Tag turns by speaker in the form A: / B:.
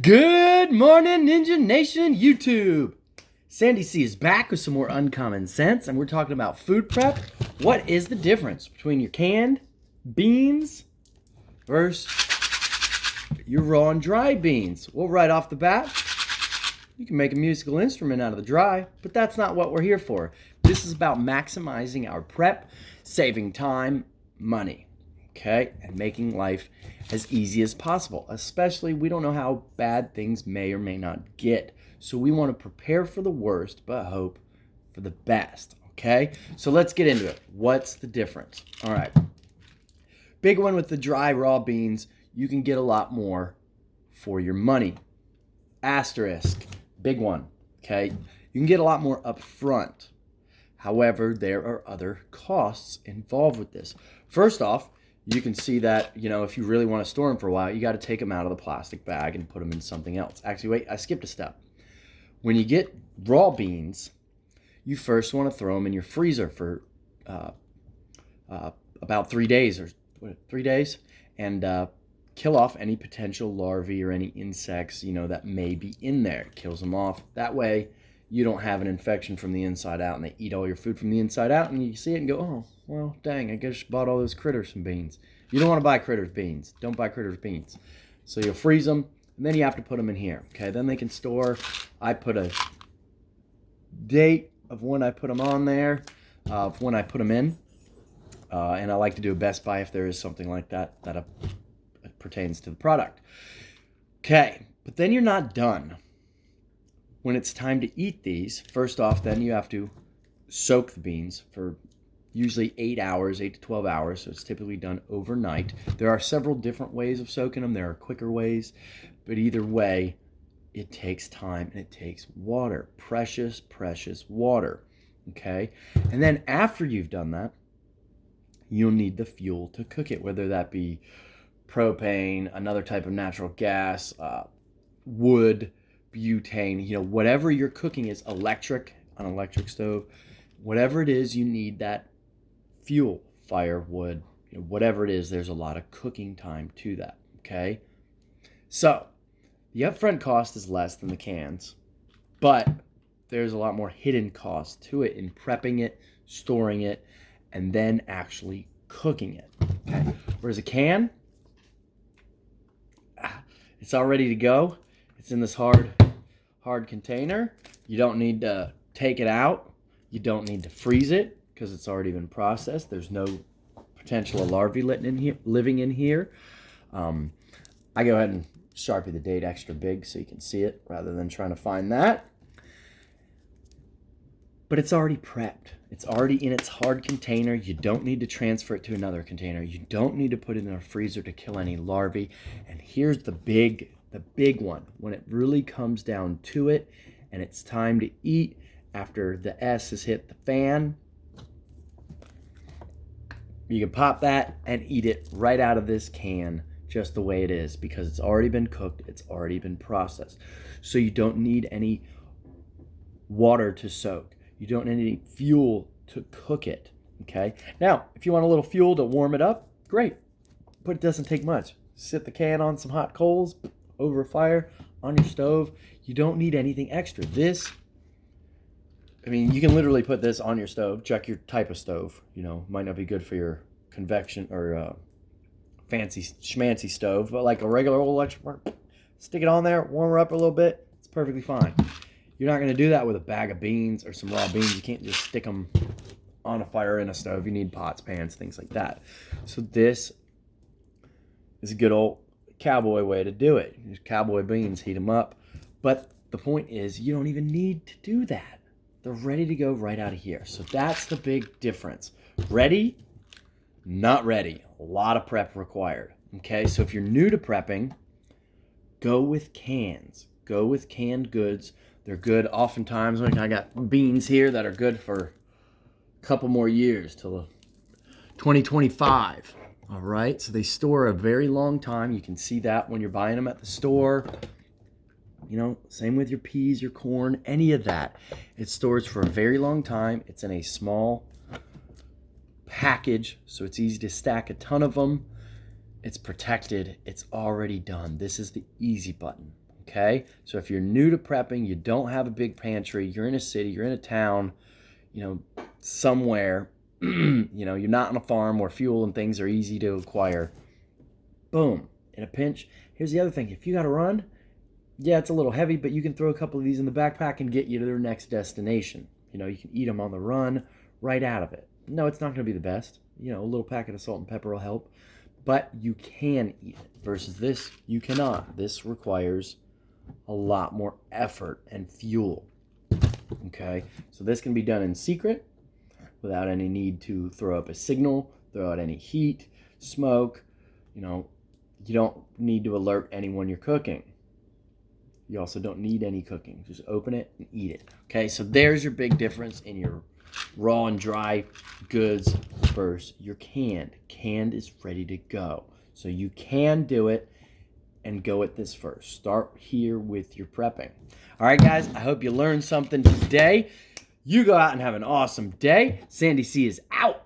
A: Good morning, Ninja Nation YouTube. Sandy C is back with some more uncommon sense, and we're talking about food prep. What is the difference between your canned beans versus your raw and dry beans? Well, right off the bat, you can make a musical instrument out of the dry, but that's not what we're here for. This is about maximizing our prep, saving time, money, okay, and making life as easy as possible. Especially, we don't know how bad things may or may not get. So we want to prepare for the worst, but hope for the best, okay? So let's get into it. What's the difference? All right. Big one with the dry raw beans, you can get a lot more for your money. Asterisk, big one, okay? You can get a lot more up front. However, there are other costs involved with this. First off, you can see that, if you really want to store them for a while, you got to take them out of the plastic bag and put them in something else. Actually, wait, I skipped a step. When you get raw beans, you first want to throw them in your freezer for about 3 days or 3 days, and kill off any potential larvae or any insects, that may be in there. It kills them off. That way, you don't have an infection from the inside out, and they eat all your food from the inside out, and you see it and go, oh, well, dang, I guess I bought all those critters some beans. You don't want to buy critters beans. Don't buy critters beans. So you'll freeze them, and then you have to put them in here. Okay, then they can store. I put a date of when I put them on there, of when I put them in, and I like to do a Best By if there is something like that pertains to the product. Okay, but then you're not done. When it's time to eat these, first off, then you have to soak the beans for usually 8 hours, 8 to 12 hours. So it's typically done overnight. There are several different ways of soaking them. There are quicker ways, but either way, it takes time and it takes water, precious, precious water. Okay. And then after you've done that, you'll need the fuel to cook it, whether that be propane, another type of natural gas, wood, butane, whatever you're cooking is electric, an electric stove, whatever it is, you need that fuel, firewood, whatever it is, there's a lot of cooking time to that, okay? So the upfront cost is less than the cans, but there's a lot more hidden cost to it in prepping it, storing it, and then actually cooking it, okay? Whereas a can, it's all ready to go. It's in this hard container. You don't need to take it out. You don't need to freeze it because it's already been processed. There's no potential of larvae living in here. I go ahead and Sharpie the date extra big so you can see it rather than trying to find that. But it's already prepped. It's already in its hard container. You don't need to transfer it to another container. You don't need to put it in a freezer to kill any larvae. And here's the big one, when it really comes down to it and it's time to eat after the S has hit the fan. You can pop that and eat it right out of this can just the way it is because it's already been cooked, it's already been processed. So you don't need any water to soak. You don't need any fuel to cook it, okay? Now, if you want a little fuel to warm it up, great, but it doesn't take much. Sit the can on some hot coals, over a fire, on your stove. You don't need anything extra. This, you can literally put this on your stove. Check your type of stove. Might not be good for your convection or fancy schmancy stove, but like a regular old electric, stick it on there, warm her up a little bit. It's perfectly fine. You're not going to do that with a bag of beans or some raw beans. You can't just stick them on a fire in a stove. You need pots, pans, things like that. So this is a good old cowboy way to do it. Use cowboy beans, heat them up. But the point is, you don't even need to do that. They're ready to go right out of here. So that's the big difference. Ready, not ready. A lot of prep required. Okay, so if you're new to prepping, go with cans. Go with canned goods. They're good oftentimes. I got beans here that are good for a couple more years till 2025. All right, so they store a very long time. You can see that when you're buying them at the store. Same with your peas, your corn, any of that. It stores for a very long time. It's in a small package, so it's easy to stack a ton of them. It's protected. It's already done. This is the easy button. okay? So if you're new to prepping, you don't have a big pantry, you're in a city, you're in a town, somewhere, you're not on a farm where fuel and things are easy to acquire. Boom, in a pinch. Here's the other thing. If you got to run, yeah, it's a little heavy, but you can throw a couple of these in the backpack and get you to their next destination. You can eat them on the run right out of it. No, it's not going to be the best. A little packet of salt and pepper will help, but you can eat it. Versus this, you cannot. This requires a lot more effort and fuel. Okay, so this can be done in secret without any need to throw up a signal, throw out any heat, smoke. You don't need to alert anyone you're cooking. You also don't need any cooking. Just open it and eat it. Okay, so there's your big difference in your raw and dry goods versus your canned. Canned is ready to go. So you can do it and go at this first. Start here with your prepping. All right, guys, I hope you learned something today. You go out and have an awesome day. Sandy C is out.